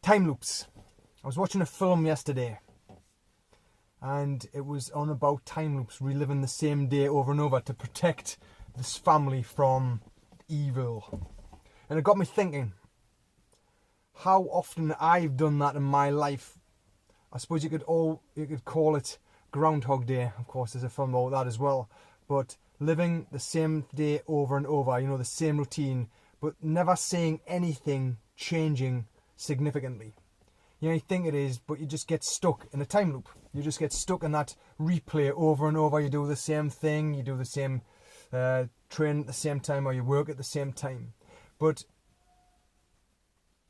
Time loops. I was watching a film yesterday and it was on about time loops, reliving the same day over and over to protect this family from evil. And it got me thinking how often I've done that in my life. I suppose you could call it Groundhog Day. Of course, there's a film about that as well. But living the same day over and over, the same routine, but never seeing anything changing significantly. You think it is, but you just get stuck in a time loop. You just get stuck in that replay over and over. You do the same thing, you do the same train at the same time, or you work at the same time. But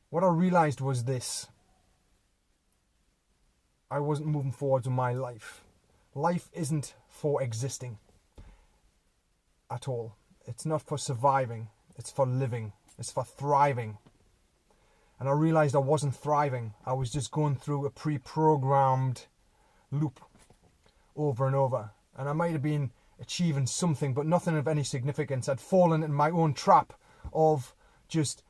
what I realised was this. I wasn't moving forward with my life. Life isn't for existing at all. It's not for surviving. It's for living. It's for thriving. And I realised I wasn't thriving. I was just going through a pre-programmed loop over and over. And I might have been achieving something, but nothing of any significance. I'd fallen in my own trap of just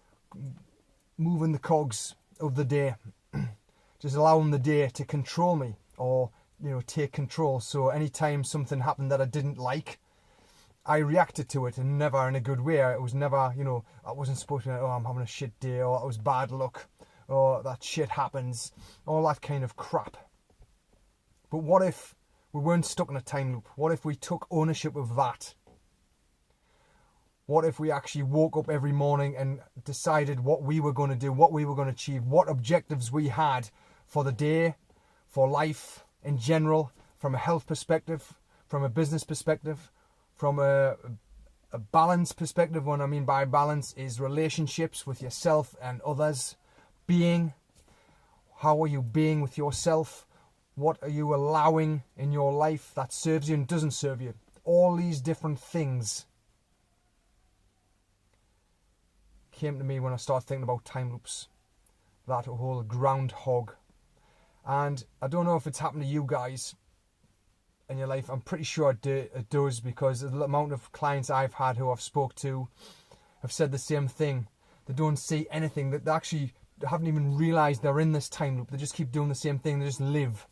moving the cogs of the day. Just allowing the day to control me or, take control. So anytime something happened that I didn't like, I reacted to it, and never in a good way. It was never, I wasn't supposed to be, I'm having a shit day, or it was bad luck, or that shit happens, all that kind of crap. But what if we weren't stuck in a time loop? What if we took ownership of that? What if we actually woke up every morning and decided what we were going to do, what we were going to achieve, what objectives we had for the day, for life in general, from a health perspective, from a business perspective, from a balance perspective. What I mean by balance is relationships with yourself and others. Being, how are you being with yourself? What are you allowing in your life that serves you and doesn't serve you? All these different things came to me when I started thinking about time loops. That whole groundhog. And I don't know if it's happened to you guys in your life. I'm pretty sure it does, because the amount of clients I've had who I've spoke to have said the same thing. They don't see anything. That they actually haven't even realised they're in this time loop. They just keep doing the same thing. They just live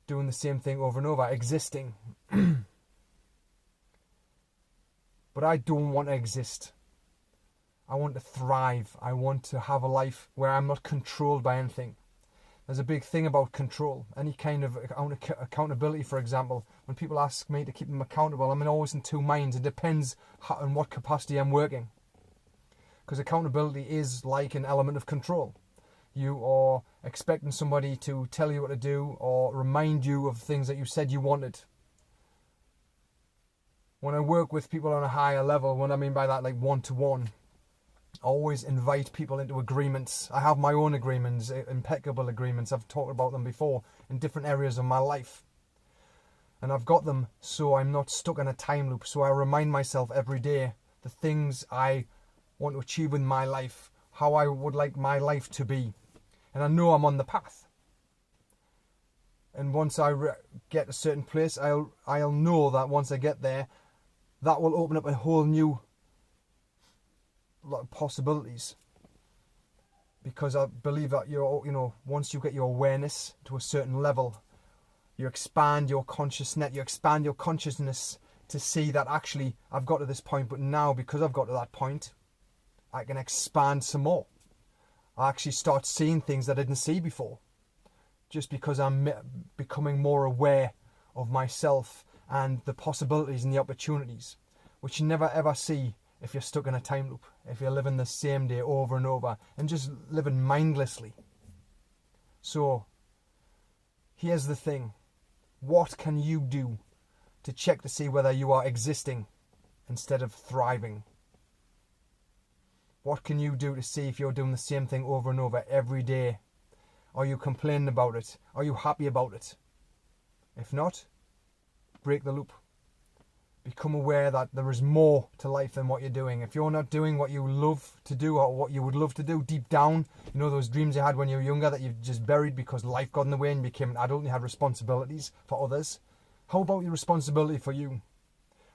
doing the same thing over and over, existing. But I don't want to exist. I want to thrive. I want to have a life where I'm not controlled by anything. There's a big thing about control. Any kind of accountability, for example. When people ask me to keep them accountable, I'm always in two minds. It depends on what capacity I'm working. Because accountability is like an element of control. You are expecting somebody to tell you what to do or remind you of things that you said you wanted. When I work with people on a higher level, what I mean by that, like one-to-one, I always invite people into agreements. I have my own agreements, impeccable agreements. I've talked about them before in different areas of my life. And I've got them so I'm not stuck in a time loop. So I remind myself every day the things I want to achieve in my life, how I would like my life to be. And I know I'm on the path. And once I get a certain place, I'll know that once I get there, that will open up a whole new lot of possibilities. Because I believe that once you get your awareness to a certain level, you expand your consciousness, to see that actually I've got to this point, but now because I've got to that point, I can expand some more. I actually start seeing things that I didn't see before, just because I'm becoming more aware of myself and the possibilities and the opportunities, which you never ever see if you're stuck in a time loop, if you're living the same day over and over and just living mindlessly. So here's the thing. What can you do to check to see whether you are existing instead of thriving? What can you do to see if you're doing the same thing over and over every day? Are you complaining about it? Are you happy about it? If not, break the loop. Become aware that there is more to life than what you're doing. If you're not doing what you love to do or what you would love to do deep down, those dreams you had when you were younger that you've just buried because life got in the way and you became an adult and you had responsibilities for others. How about your responsibility for you?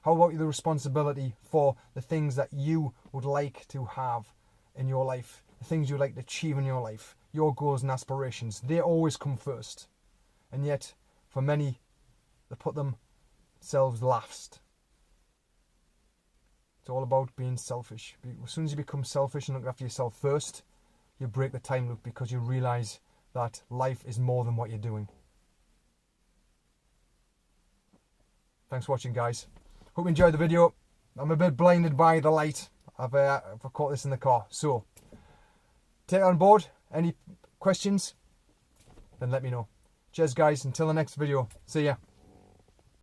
How about the responsibility for the things that you would like to have in your life the things you like to achieve in your life, your goals and aspirations, they always come first. And yet, for many, they put themselves last. It's all about being selfish. As soon as you become selfish and look after yourself first, you break the time loop because you realise that life is more than what you're doing. Thanks for watching, guys. Hope you enjoyed the video. I'm a bit blinded by the light. I've caught this in the car. So, take it on board. Any questions? Then let me know. Cheers, guys. Until the next video. See ya.